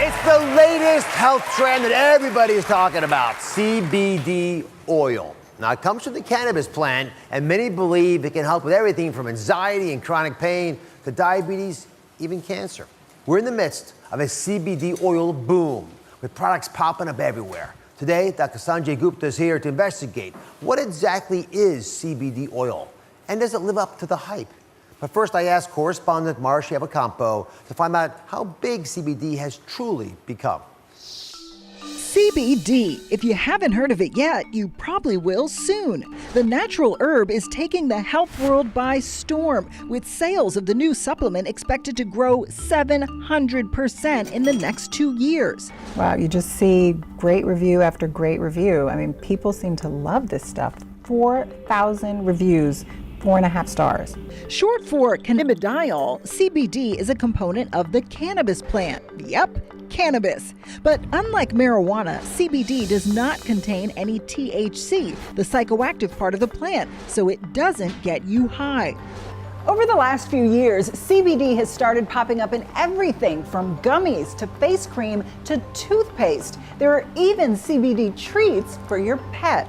It's the latest health trend that everybody is talking about, CBD oil. Now, it comes from the cannabis plant, and many believe it can help with everything from anxiety and chronic pain to diabetes, even cancer. We're in the midst of a CBD oil boom, with products popping up everywhere. Today, Dr. Sanjay Gupta is here to investigate what exactly is CBD oil, and does it live up to the hype? But first, I asked correspondent Marcia Evacampo to find out how big CBD has truly become. CBD. If you haven't heard of it yet, you probably will soon. The natural herb is taking the health world by storm, with sales of the new supplement expected to grow 700% in the next 2 years. Wow, you just see great review after great review. I mean, people seem to love this stuff. 4,000 reviews. 4.5 stars. Short for cannabidiol, CBD is a component of the cannabis plant. Yep, cannabis. But unlike marijuana, CBD does not contain any THC, the psychoactive part of the plant, so it doesn't get you high. Over the last few years, CBD has started popping up in everything from gummies to face cream to toothpaste. There are even CBD treats for your pet.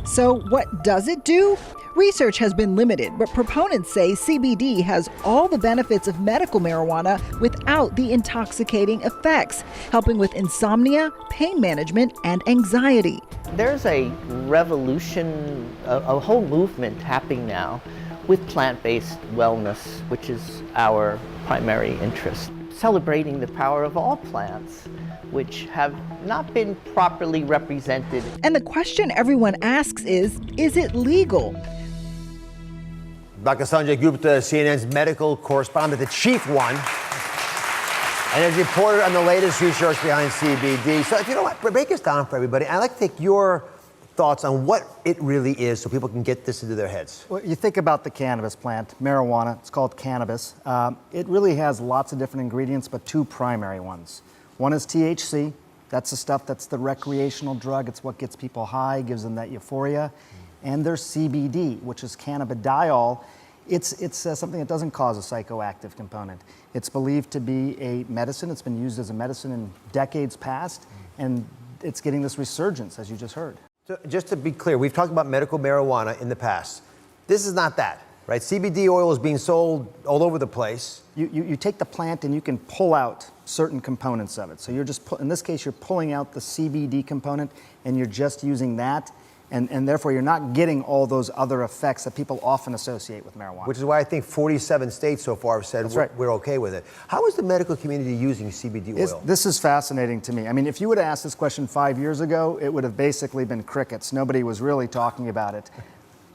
So what does it do? Research has been limited, but proponents say CBD has all the benefits of medical marijuana without the intoxicating effects, helping with insomnia, pain management, and anxiety. There's a revolution, a whole movement happening now with plant-based wellness, which is our primary interest. Celebrating the power of all plants, which have not been properly represented. And the question everyone asks is it legal? Dr. Sanjay Gupta, CNN's medical correspondent, the chief one, and has reported on the latest research behind CBD. So if you know what, break this down for everybody. I'd like to take your thoughts on what it really is so people can get this into their heads. Well, you think about the cannabis plant, marijuana, it's called cannabis. It really has lots of different ingredients, but two primary ones. One is THC. That's the stuff that's the recreational drug. It's what gets people high, gives them that euphoria. And there's CBD, which is cannabidiol. It's something that doesn't cause a psychoactive component. It's believed to be a medicine. It's been used as a medicine in decades past, and it's getting this resurgence, as you just heard. So just to be clear, we've talked about medical marijuana in the past. This is not that, right? CBD oil is being sold all over the place. You take the plant and you can pull out certain components of it. So you're just, in this case, you're pulling out the CBD component and you're just using that. And therefore, you're not getting all those other effects that people often associate with marijuana. Which is why I think 47 states so far have said we're okay with it. How is the medical community using CBD oil? This is fascinating to me. I mean, if you would have asked this question 5 years ago, it would have basically been crickets. Nobody was really talking about it.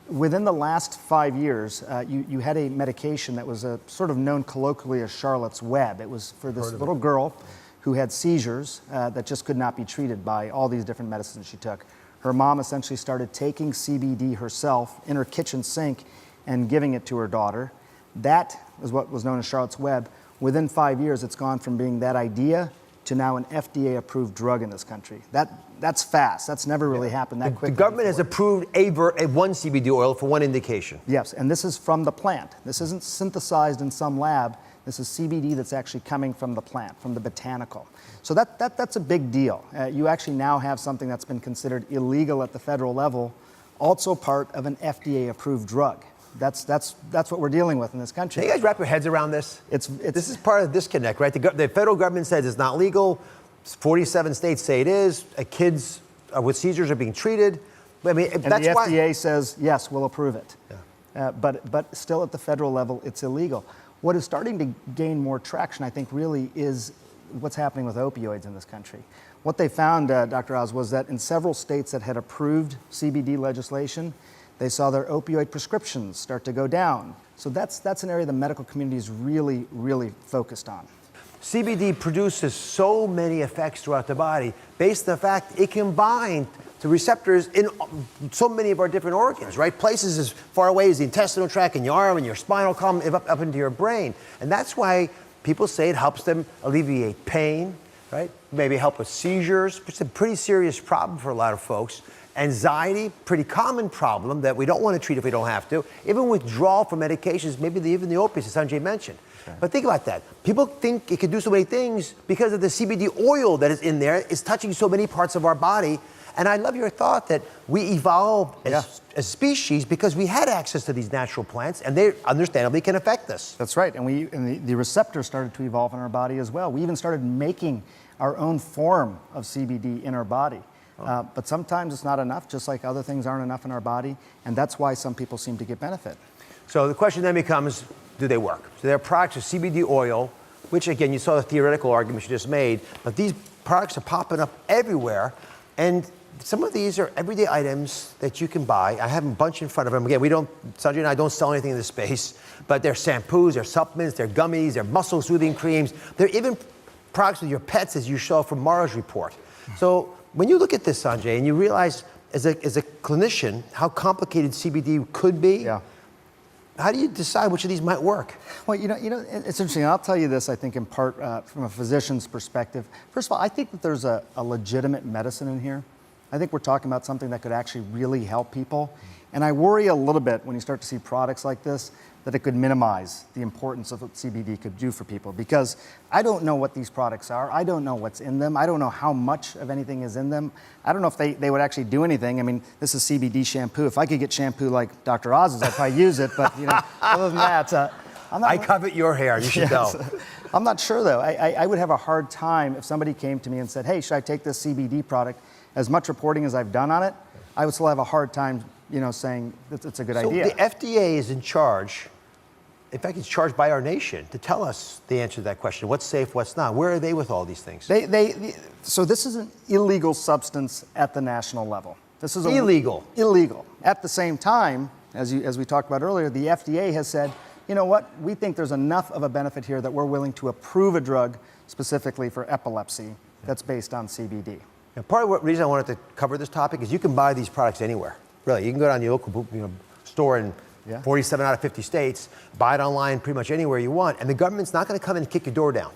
Within the last 5 years, you had a medication that was sort of known colloquially as Charlotte's Web. It was for this little girl who had seizures that just could not be treated by all these different medicines she took. Her mom essentially started taking CBD herself in her kitchen sink and giving it to her daughter. That is what was known as Charlotte's Web. Within 5 years, it's gone from being that idea to now an FDA-approved drug in this country. That's fast. That's never really happened that quickly. The government has approved one CBD oil for one indication. Yes, and this is from the plant. This isn't synthesized in some lab. This is CBD that's actually coming from the plant, from the botanical. So that's a big deal. You actually now have something that's been considered illegal at the federal level, also part of an FDA-approved drug. That's what we're dealing with in this country. Can you guys wrap your heads around this? This is part of the disconnect, right? The federal government says it's not legal. 47 states say it is. Kids with seizures are being treated. I mean, and the FDA says, yes, we'll approve it. Yeah. But still at the federal level, it's illegal. What is starting to gain more traction, I think, really is what's happening with opioids in this country. What they found, Dr. Oz, was that in several states that had approved CBD legislation, they saw their opioid prescriptions start to go down. So that's an area the medical community is really, really focused on. CBD produces so many effects throughout the body based on the fact it can bind to receptors in so many of our different organs, right? Places as far away as the intestinal tract and your arm and your spinal column, up into your brain. And that's why people say it helps them alleviate pain, right? Maybe help with seizures. It's a pretty serious problem for a lot of folks. Anxiety, pretty common problem that we don't want to treat if we don't have to. Even withdrawal from medications, maybe even the opiates, as Sanjay mentioned. Okay. But think about that. People think it can do so many things because of the CBD oil that is in there. It's touching so many parts of our body. And I love your thought that we evolved as species because we had access to these natural plants, and they understandably can affect us. That's right, and the receptors started to evolve in our body as well. We even started making our own form of CBD in our body. But sometimes it's not enough, just like other things aren't enough in our body, and that's why some people seem to get benefit. So the question then becomes, do they work? So there are products of CBD oil, which again, you saw the theoretical argument you just made, but these products are popping up everywhere, and some of these are everyday items that you can buy. I have a bunch in front of them. Again, Sanjay and I don't sell anything in this space, but they're shampoos, they're supplements, they're gummies, they're muscle soothing creams. They're even products with your pets, as you saw from Mara's report. So when you look at this, Sanjay, and you realize as a clinician how complicated CBD could be, how do you decide which of these might work? Well, it's interesting. I'll tell you this, I think, in part from a physician's perspective. First of all, I think that there's a legitimate medicine in here. I think we're talking about something that could actually really help people. And I worry a little bit when you start to see products like this that it could minimize the importance of what CBD could do for people, because I don't know what these products are. I don't know what's in them. I don't know how much of anything is in them. I don't know if they would actually do anything. I mean, this is CBD shampoo. If I could get shampoo like Dr. Oz's, I'd probably use it. But other than that, I covet your hair. You should know. I'm not sure though. I would have a hard time if somebody came to me and said, "Hey, should I take this CBD product?" As much reporting as I've done on it, I would still have a hard time, saying it's a good idea. So the FDA is in charge. In fact, it's charged by our nation to tell us the answer to that question. What's safe, what's not? Where are they with all these things? So this is an illegal substance at the national level. This is illegal. Illegal. At the same time, as we talked about earlier, the FDA has said, you know what? We think there's enough of a benefit here that we're willing to approve a drug specifically for epilepsy that's based on CBD. And part of the reason I wanted to cover this topic is you can buy these products anywhere. Really, you can go down to your local store in 47 out of 50 states, buy it online pretty much anywhere you want, and the government's not going to come in and kick your door down.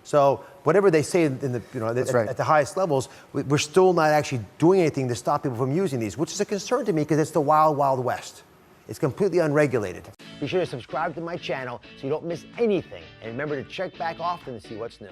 So whatever they say at the highest levels, we're still not actually doing anything to stop people from using these, which is a concern to me because it's the wild, wild west. It's completely unregulated. Be sure to subscribe to my channel so you don't miss anything, and remember to check back often to see what's new.